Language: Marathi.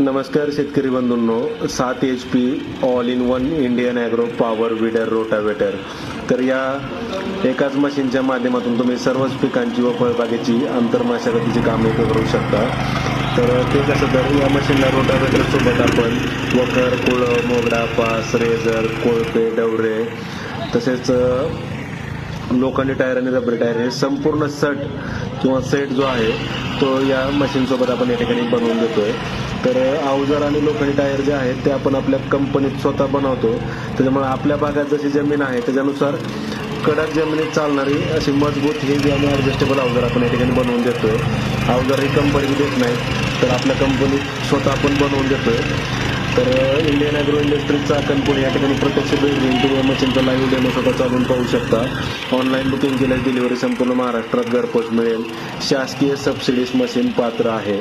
नमस्कार शेतकरी बंधूंनो, 7 HP all in one Indian agro power weeder rotavator. तर या एकाच मशीनच्या माध्यमातून तुम्ही सर्वच पिकांची व फळबागेची आंतरमशागतीची कामे करू शकता. तर ते कसं, तर या मशीनला रोटावेटर सोबत आपण वखर, कुळं, मोगडा, पास, रेझर, कोळपे, डवरे तसेच लोखंडी टायर आणि रबरी टायर हे संपूर्ण सेट जो आहे तो या मशीन सोबत आपण या ठिकाणी बनवून देतोय. तर अवजार आणि लोखंडी टायर जे आहेत ते आपण आपल्या कंपनीत स्वतः बनवतो. त्याच्यामुळे आपल्या भागात जशी जमीन आहे त्याच्यानुसार कडक जमिनीत चालणारी अशी मजबूत हेवी आणि ॲडजस्टेबल अवजार आपण या ठिकाणी बनवून देतोय. अवजार ही कंपनी देत नाही, तर आपल्या कंपनीत स्वतः आपण बनवून देतोय. तर इंडियन ॲग्रो इंडस्ट्रीजचा कंपनी या ठिकाणी प्रत्यक्ष भेट घेऊन तुम्ही मशीनचा लाईव्ह डेमो स्वतः चालून पाहू शकता. ऑनलाईन बुकिंग केल्यास डिलिव्हरी संपूर्ण महाराष्ट्रात घरपोच मिळेल. शासकीय सबसिडीज मशीन पात्र आहे.